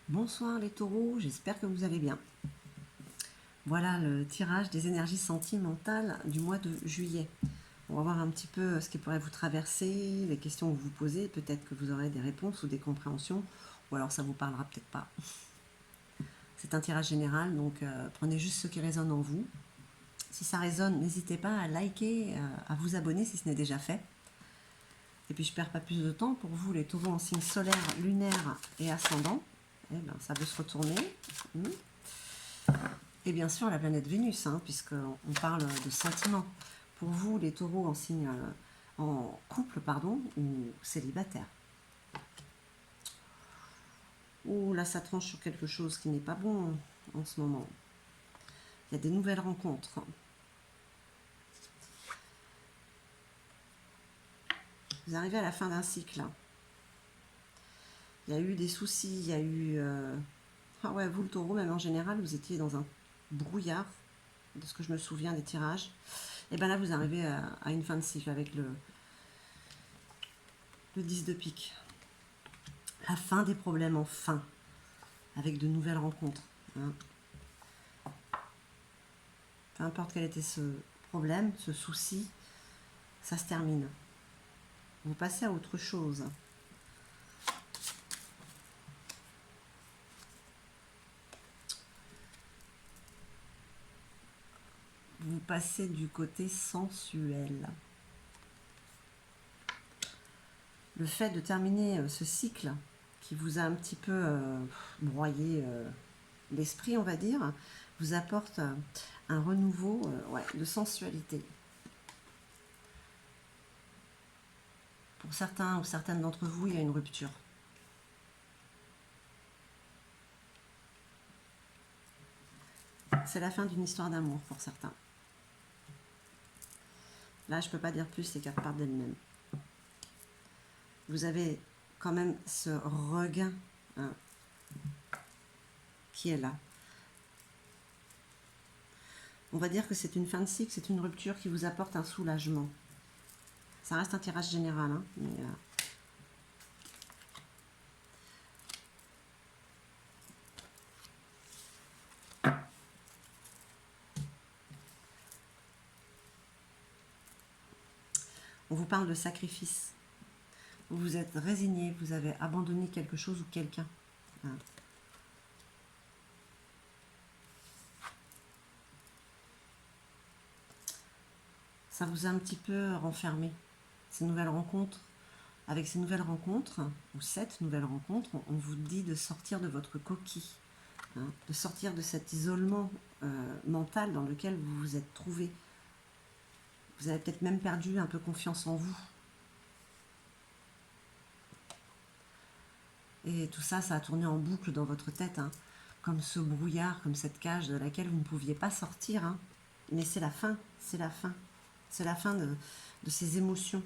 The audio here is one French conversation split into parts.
Bonsoir les taureaux, j'espère que vous allez bien. Voilà le tirage des énergies sentimentales du mois de juillet. On va voir un petit peu ce qui pourrait vous traverser, les questions que vous vous posez. Peut-être que vous aurez des réponses ou des compréhensions, ou alors ça ne vous parlera peut-être pas. C'est un tirage général, donc prenez juste ce qui résonne en vous. Si ça résonne, n'hésitez pas à liker, à vous abonner si ce n'est déjà fait. Et puis je ne perds pas plus de temps pour vous, les taureaux en signe solaire, lunaire et ascendant. Eh ben, ça veut se retourner. Et bien sûr la planète Vénus, puisqu'on parle de sentiments. Pour vous, les taureaux en signe en couple, ou célibataire. Ouh, là, ça tranche sur quelque chose qui n'est pas bon en ce moment. Il y a des nouvelles rencontres. Vous arrivez à la fin d'un cycle. Il y a eu des soucis, il y a eu... Ah ouais, vous le taureau, même en général, vous étiez dans un brouillard, de ce que je me souviens des tirages. Et bien là, vous arrivez à une fin de cycle avec le 10 de pique. La fin des problèmes, enfin, avec de nouvelles rencontres. Peu importe quel était ce problème, ce souci, ça se termine. Vous passez à autre chose. Vous passez du côté sensuel. Le fait de terminer ce cycle qui vous a un petit peu broyé l'esprit, on va dire, vous apporte un renouveau de sensualité. Pour certains ou certaines d'entre vous, il y a une rupture. C'est la fin d'une histoire d'amour pour certains. Là, je ne peux pas dire plus, les cartes parlent d'elles-mêmes. Vous avez quand même ce regain qui est là. On va dire que c'est une fin de cycle, c'est une rupture qui vous apporte un soulagement. Ça reste un tirage général, mais on vous parle de sacrifice. Vous vous êtes résigné, vous avez abandonné quelque chose ou quelqu'un. Ça vous a un petit peu renfermé. Ces nouvelles rencontres, avec ces nouvelles rencontres, ou cette nouvelle rencontre, on vous dit de sortir de votre coquille, de sortir de cet isolement mental dans lequel vous vous êtes trouvé. Vous avez peut-être même perdu un peu confiance en vous. Et tout ça, ça a tourné en boucle dans votre tête, comme ce brouillard, comme cette cage de laquelle vous ne pouviez pas sortir. Mais c'est la fin, c'est la fin. C'est la fin de ces émotions.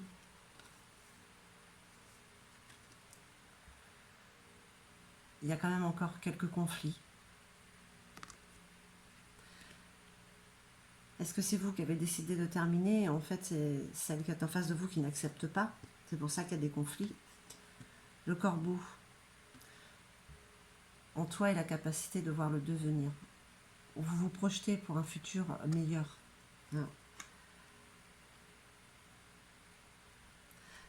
Il y a quand même encore quelques conflits. Est-ce que c'est vous qui avez décidé de terminer? En fait, c'est celle qui est en face de vous qui n'accepte pas. C'est pour ça qu'il y a des conflits. Le corbeau. En toi est la capacité de voir le devenir. Vous vous projetez pour un futur meilleur.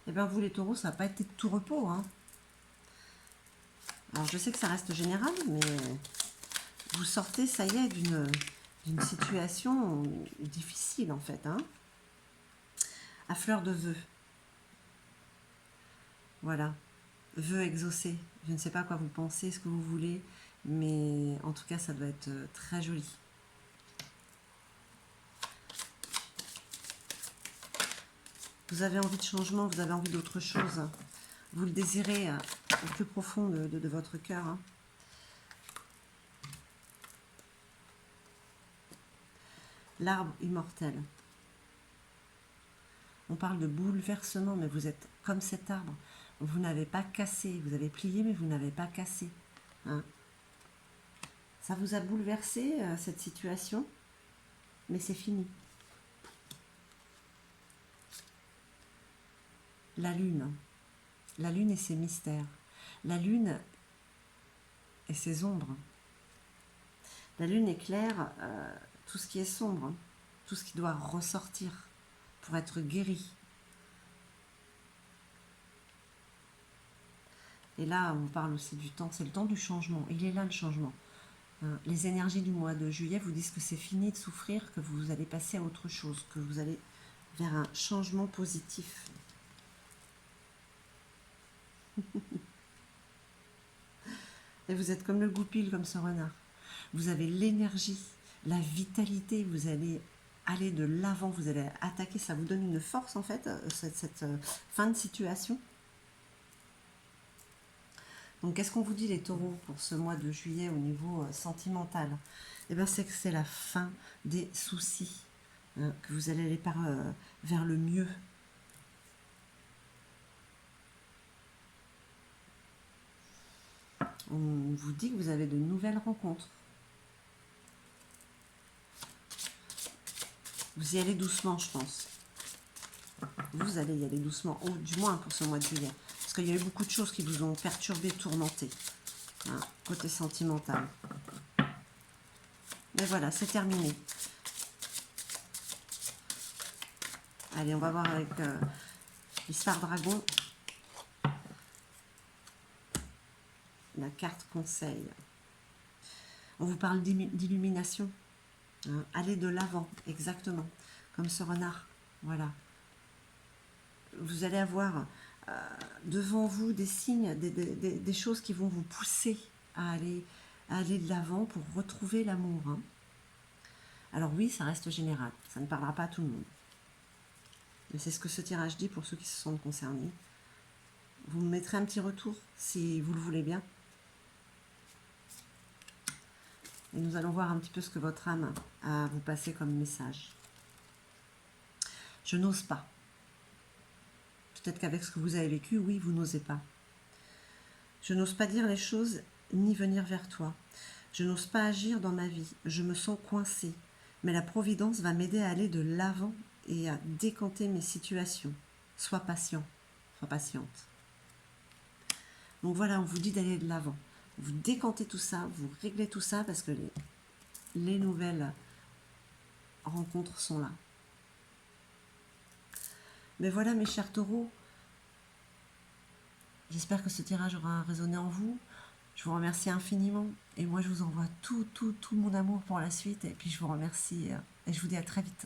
Et bien vous les taureaux, ça n'a pas été de tout repos. Alors je sais que ça reste général, mais vous sortez, ça y est, d'une situation difficile en fait. À fleur de vœux. Voilà. Vœux exaucés. Je ne sais pas à quoi vous pensez, ce que vous voulez, mais en tout cas, ça doit être très joli. Vous avez envie de changement, vous avez envie d'autre chose. Vous le désirez au plus profond de votre cœur. L'arbre immortel. On parle de bouleversement, mais vous êtes comme cet arbre. Vous n'avez pas cassé. Vous avez plié, mais vous n'avez pas cassé. Ça vous a bouleversé, cette situation, mais c'est fini. La lune et ses mystères. La lune et ses ombres. La lune éclaire tout ce qui est sombre, hein, tout ce qui doit ressortir pour être guéri. Et là, on parle aussi du temps, c'est le temps du changement. Il est là le changement. Les énergies du mois de juillet vous disent que c'est fini de souffrir, que vous allez passer à autre chose, que vous allez vers un changement positif. Et vous êtes comme le goupil, comme ce renard. Vous avez l'énergie, la vitalité, vous allez aller de l'avant, vous allez attaquer, ça vous donne une force en fait, cette fin de situation. Donc qu'est-ce qu'on vous dit les taureaux pour ce mois de juillet au niveau sentimental? Eh bien c'est que c'est la fin des soucis, hein, que vous allez aller vers le mieux. On vous dit que vous avez de nouvelles rencontres. Vous y allez doucement, je pense. Vous allez y aller doucement, ou du moins pour ce mois de juillet. Parce qu'il y a eu beaucoup de choses qui vous ont perturbé, tourmenté. Hein, côté sentimental. Mais voilà, c'est terminé. Allez, on va voir avec l'histoire dragon. La carte conseil. On vous parle d'illumination. Hein, allez de l'avant, exactement. Comme ce renard. Voilà. Vous allez avoir devant vous des signes, des choses qui vont vous pousser à aller de l'avant pour retrouver l'amour. Hein. Alors oui, ça reste général. Ça ne parlera pas à tout le monde. Mais c'est ce que ce tirage dit pour ceux qui se sentent concernés. Vous me mettrez un petit retour si vous le voulez bien. Et nous allons voir un petit peu ce que votre âme a à vous passer comme message. Je n'ose pas. Peut-être qu'avec ce que vous avez vécu, oui, vous n'osez pas. Je n'ose pas dire les choses ni venir vers toi. Je n'ose pas agir dans ma vie. Je me sens coincée. Mais la Providence va m'aider à aller de l'avant et à décanter mes situations. Sois patient, sois patiente. Donc voilà, on vous dit d'aller de l'avant. Vous décantez tout ça, vous réglez tout ça parce que les nouvelles rencontres sont là. Mais voilà mes chers taureaux, j'espère que ce tirage aura résonné en vous. Je vous remercie infiniment et moi je vous envoie tout mon amour pour la suite et puis je vous remercie et je vous dis à très vite.